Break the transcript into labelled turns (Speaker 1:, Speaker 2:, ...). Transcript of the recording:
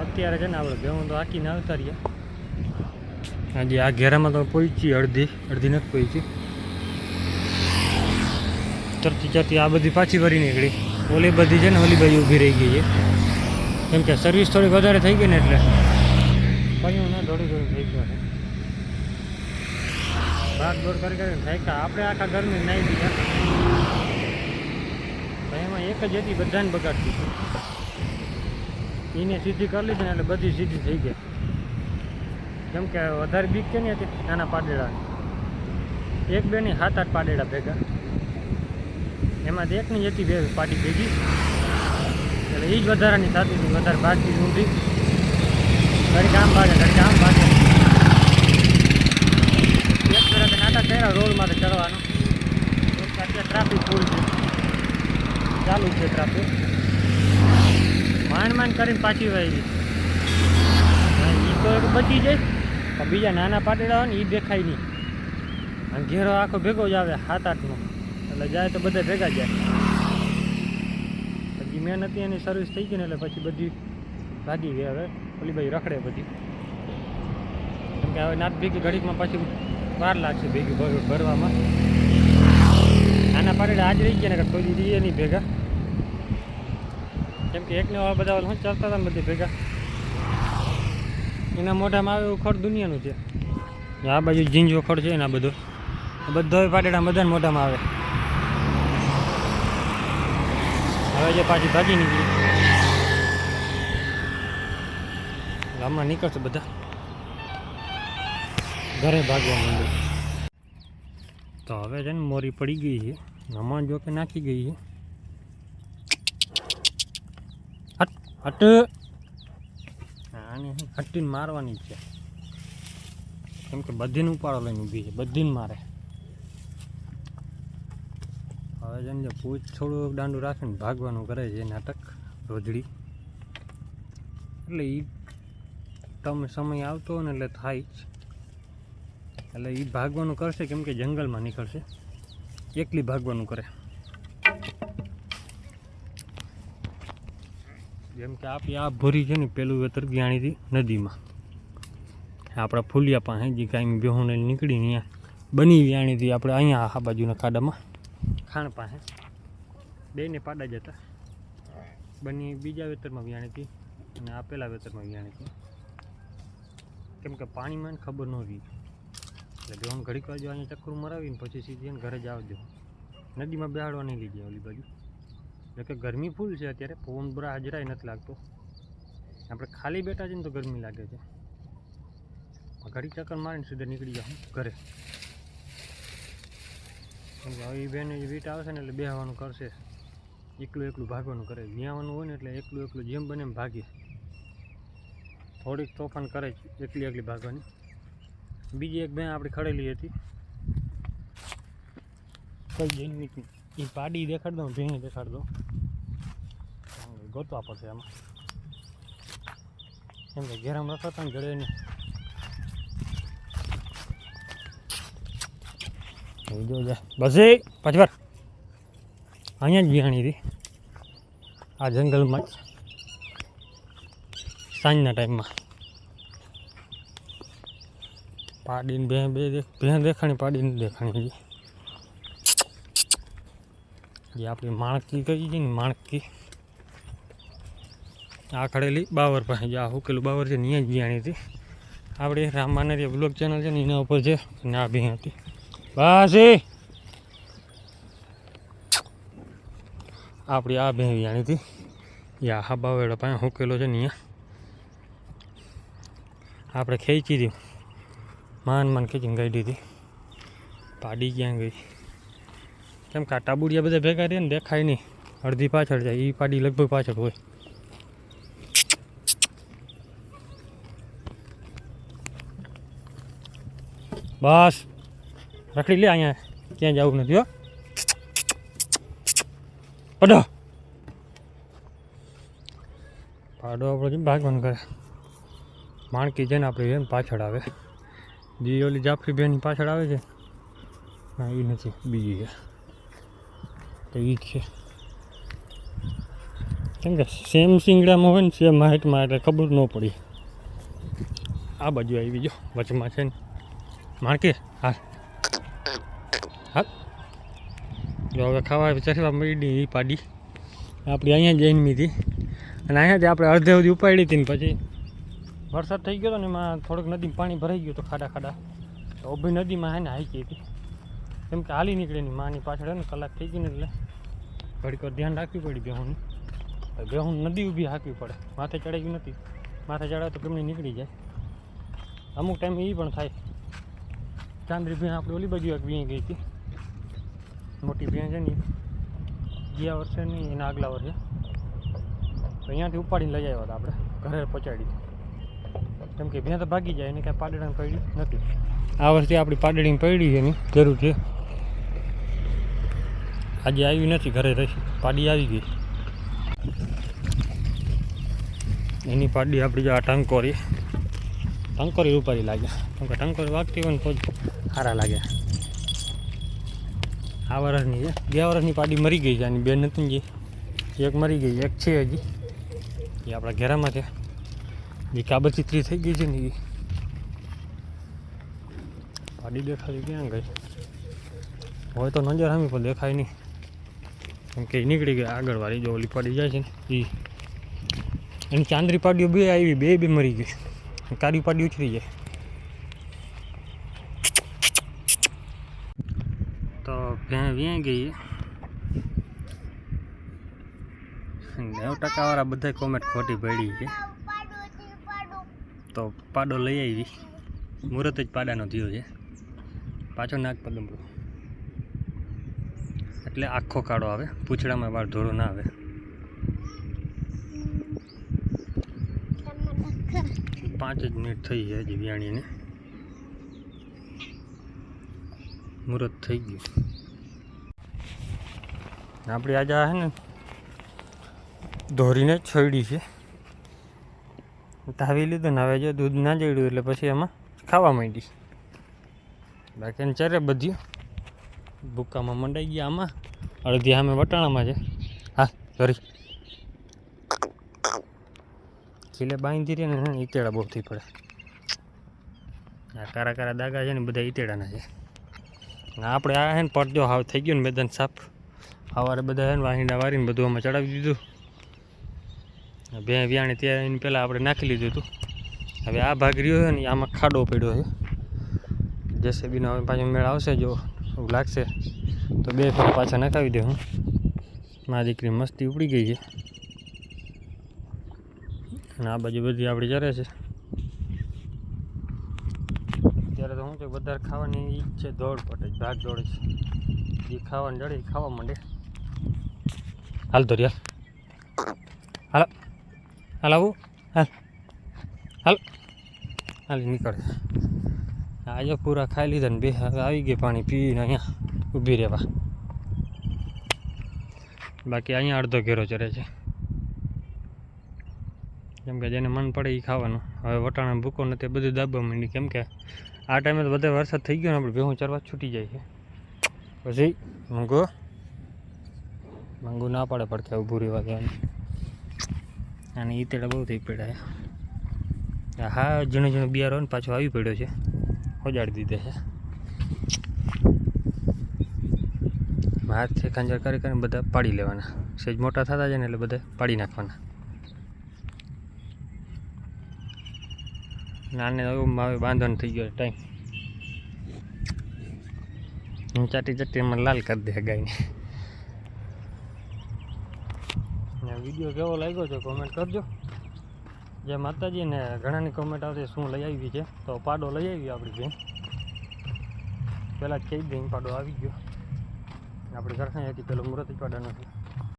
Speaker 1: અત્યારે છે ને આપણે ભેહું તો હાકીને આવતા રહ્યા. આજે આ ઘેરામાં તો પહોંચી અડધી નથી પહોંચી. ચરતી ચરતી આ બધી પાછી ભરી નીકળી. ઓલી બધી છે ને ઓલી બાજુ ઊભી રહી ગઈ છે, કેમ કે સર્વિસ થોડી વધારે થઈ ગઈ ને એટલે કયું ના થોડી થઈ ગયો છે. ભાગ દોડ કરી કરીને થાક્યા આપણે. આખા ગરમી નાહી દીધા. એમાં એક જ હતી બધાને બગાડતી એને સીધી કરી લીધી ને એટલે બધી સીધી થઈ ગઈ. કેમ કે વધારે બીક કે નહીં હતી નાના પાડેડા, એક બે ની 7-8 પાડેડા ભેગા, એમાંથી એકની જ હતી બે પાડી ભેગી, એટલે એ જ વધારાની થતી હતી. વધારે ભાગતી ઊંધી ઘડી આમ ભાગે ઘડી આમ ભાગે. એક ફેરા નાટક કર્યા રોડમાં તો ચડવાનું. અત્યારે ટ્રાફિક ફૂલ છે, ચાલુ છે ટ્રાફિક. માંડ કરીને પાછી વાવી એ તો એક બચી જાય, પણ બીજા નાના પાટેડા હોય ને એ દેખાય નહીં. અને ઘેરો આખો ભેગો જ આવે 7-8નો, એટલે જાય તો બધા ભેગા જાય. પછી મેન હતી એની સર્વિસ થઈ ગઈ ને એટલે પછી બધી ભાગી ગઈ. હવે ઓલી ભાઈ રખડે બધી, કેમ કે હવે નાત ભેગી ઘડીકમાં પછી વાર લાગશે ભેગી ભરવામાં. નાના પાટેડા આજ રહી ગયા ને કોઈ દીધી નહીં ભેગા, કેમ કે એકને બધા શું ચાલતા હતા ને બધી ભેગા. એના મોઢામાં આવે એવું ખડ દુનિયાનું છે. આ બાજુ ઝીંજો ખડ છે ને આ બધો પાટેડા બધાને મોઢામાં આવે. હવે જે પાછી ભાગી નીકળી, હમણાં નીકળશે બધા ઘરે ભાગવા માંડે. તો હવે છે ને મોરી પડી ગઈ છે, હમણાં જો કે નાખી ગઈ છે. હટ આને હટીને મારવાની છે, કેમ કે બધીને ઉપાડો લઈને ઊભી છે, બધીને મારે. હવે જેમ જે પૂછ થોડું દાંડું રાખીને ભાગવાનું કરે છે નાટક રોજડી. એટલે એ તમે સમય આવતો હોય ને એટલે થાય જ, એટલે એ ભાગવાનું કરશે, કેમ કે જંગલમાં નીકળશે. એકલી ભાગવાનું કરે. જેમ કે આપી આ ભરી છે ને પેલું વેતર વ્યાણી હતી નદીમાં, આપણા ફૂલિયા પાસે જે કાંઈ બેહોને નીકળી ત્યાં બની વ્યાણી હતી. આપણે અહીંયા આ બાજુના ખાડામાં ખાણ પાસે બેને પાડા જતા. બની બીજા વેતરમાં વ્યાણી હતી અને આ પેલા વેતરમાં વ્યાણી હતી. કેમ કે પાણીમાં ખબર ન રહી, એટલે બેહોન ઘડીક વાર જો અહીંયા ચક્કરું મરાવીને પછી સીધી ઘરે જ આવજો. નદીમાં બેહાડવા નહીં લઈ જાય ઓલી બાજુ. એટલે કે ગરમી ફૂલ છે અત્યારે, પવન બરા હાજરાય નથી લાગતો. આપણે ખાલી બેઠા છે ને તો ગરમી લાગે છે. ઘડી ચક્કર મારીને સીધા નીકળી જાઉં ઘરે. હવે એ બેન વીટ આવશે ને એટલે બેહવાનું કરશે, એકલું ભાગવાનું કરે. વ્યાવાનું હોય ને એટલે એકલું જેમ બને એમ ભાગીએ. થોડીક તોફાન કરે છે એકલી ભાગવાની. બીજી એક બેન આપણી ખડેલી હતી, કઈ જઈને એ પાડી દેખાડ દઉં, ભેંસ દેખાડ દઉં, ગોતવા પડશે આમાં. કેમ કે ઘેરામ રખડતા ને જડે નહીં. જો જા બસ પાછી વાર અહીંયા જ બિહાણી હતી આ જંગલમાં જ સાંજના ટાઈમમાં. પાડીને ભેં દેખાણી, પાડીને દેખાણી. જે આપણી માણકી કહી છે ને, માણકી આ ખડેલી બાવર પાસે જે આ હુકેલું બાવર છે ને અહીંયા જ બિહાણી હતી. આપણે રામાના બ્લોગ ચેનલ છે ને એના ઉપર છે ને આ ભેં હતી. બસ આપણી આ ભેં વ્યાણી હતી. એ આ બાવેડા પાસે હુકેલો છે ને અહીંયા આપણે ખેંચી હતી, માન ખેંચીને કાઢી હતી. પાડી ક્યાં ગઈ? કેમ કે આ ટાબુડિયા બધા ભેગા રહે ને દેખાય નહીં, અડધી પાછળ જાય. એ પાડી લગભગ પાછળ હોય. બસ રખડી લે, અહીંયા ક્યાં જવું નથી. હો પડો પાડો આપણો જેમ ભાગવાનું કરે. માણકી છે ને આપણે એમ પાછળ આવે. જે ઓલી જાફરી બેનની પાછળ આવે છે ના એ નથી, બીજી છે તો એ જ છે. કેમ કે સેમ શિંગડામાં હોય ને સેમ હાઈટમાં એટલે ખબર ન પડી. આ બાજુ આવી જો વચમાં છે ને માણકે હા હા જો હવે ખાવા ચરવા મળી એ પાડી આપણી અહીંયા જ જન્મી હતી અને અહીંયાથી આપણે અડધે સુધી ઉપાડી હતી ને પછી વરસાદ થઈ ગયો હતો ને એમાં થોડુંક નદીમાં પાણી ભરાઈ ગયું તો ખાડા તો ઊભી નદીમાં હે ને હાઈકી હતી કેમ કે હાલી નીકળે ની માની પાછળ ને કલાક થઈ ગઈ ને એટલે ઘડીક વાર ધ્યાન રાખવી પડી બેહુની. બેહું નદી ઊભી હાંકવી પડે, માથે ચડાવી નથી, માથે ચડાવે તો ગમે નીકળી જાય. અમુક ટાઈમે એ પણ થાય. ચાંદરી ભેં આપણે ઓલી બાજુ એક વીણી ગઈ હતી, મોટી ભેં છે ને ગયા વર્ષે નહીં એના આગલા વર્ષે, તો અહીંયાથી ઉપાડીને લઈ આવ્યા હતા આપણે ઘરે પહોંચાડી, કેમ કે ભેં તો ભાગી જાય એને કાંઈ પાડડીને પડી નથી. આ વર્ષે આપણી પાડડીને પડી છે એની જરૂર છે. આજે આવી નથી, ઘરે રહી પાડી આવી ગઈ. એની પાડી આપણી જો આ ટંકોરી ઉપાડી લાગ્યા, કેમ કે ટંકોરી વાગતી હોય ને તો જ સારા લાગ્યા. આ વર્ષની છે, ગયા વર્ષની પાડી મરી ગઈ છે. આની બે નથી જે એક મરી ગઈ, એક છે હજી એ આપણા ઘેરામાં છે. જે કાબરચિત્રી થઈ ગઈ છે ને એ પાડી દેખાડી ક્યાં ગઈ હોય તો નજર સામે પણ દેખાય નહીં, કેમ કે એ નીકળી ગઈ આગળવાળી જો ઓલી પાડી જાય છે ને એ. એની ચાંદરી પાડીઓ બે આવી, બે મરી ગઈ, કાળી પાડી ઉછરી જાય. તો ભેં વ્યાં ગઈ 90% બધા કોમેન્ટ ખોટી પડી છે. તો પાડો લઈ આવી, મુહૂર્ત જ પાડાનો થયો છે. પાછો નાક પદમડો એટલે આખો કાળો આવે, પૂંછડામાં વાળ ધોળો ના આવે. પાંચ જ મિનિટ થઈ છે હજી વિયાણીને, મુહૂર્ત થઈ ગયું. આપણી આજે છે ને ધોરીને છોડી છે, તાવી લીધું ને હવે જો દૂધ ના જડ્યું એટલે પછી એમાં ખાવા માંડી. બાકી એને ચરે બધી ભૂક્કામાં મંડાઈ ગયા. આમાં અડધી સામે વટાણામાં છે. હા ધોરી ખીલે બાંધી રહી ને ઈતેડા બહુ થઈ પડે. આ કારા દાગા છે ને બધા ઈતેડાના છે. આપણે આ છે ને પડદો હાવ થઈ ગયો ને મેદાન સાફ. સવારે બધા છે ને વાહિંડા વારીને બધું આમાં ચડાવી દીધું. બે વ્યાણી ત્યાં એની પહેલાં આપણે નાખી લીધું હતું. હવે આ ભાગ રહ્યો છે ને આમાં ખાડો પડ્યો છે. જેસીબીનો હવે પાછો મેળ આવશે, જો એવું લાગશે તો બે ફેર પાછા નખાવી દે. હું મારી દીકરી મસ્તી ઉપડી ગઈ છે અને આ બાજુ બધી આપણી ચરે છે. અત્યારે તો શું છે બધા ખાવાની ઈચ્છે દોડ પટે ભાગ દોડે છે. જે ખાવાનું જડે ખાવા માંડે. હાલ તો યાર હાલ હાલ આવું હાલ હાલ હાલ નીકળે. આજે પૂરા ખાઈ લીધા ને બે આવી ગઈ પાણી પીને અહીંયા ઊભી રહેવા. બાકી અહીંયા અડધો ઘેરો ચરે છે, કેમ કે જેને મન પડે એ ખાવાનું. હવે વટાણા ભૂકો નથી બધું દાબવા માંડી, કેમ કે આ ટાઈમે તો બધા વરસાદ થઈ ગયો ને આપણે ભેહું ચરવા છૂટી જાય છે. પછી માંગુ ના પાડે પડકે ઊભું રહેવા દેવાનું. અને ઈતેડા બહુ થઈ પડ્યા. હા ઝીણું બિયારો ને પાછો આવી પડ્યો છે, હોજાડી દીધે છે. હાથથી ખંજર કરીને બધા પાડી લેવાના. સેજ મોટા થતા જાય ને એટલે બધા પાડી નાખવાના. નાને હવે બાંધવાનું થઈ ગયો ટાઈમ. હું ચાટી એમાં લાલ કરી દે ગાયને. વિડીયો કેવો લાગ્યો છે કોમેન્ટ કરજો. જય માતાજી. ને ઘણાની કોમેન્ટ આવતી શું લઈ આવી છે, તો પાડો લઈ આવી આપણી બેન. પહેલાં જ કહી દઈ પાડો આવી ગયો. આપણે ઘરખાઈ હતી પેલો મુહૂર્ત જ પાડાનો છે.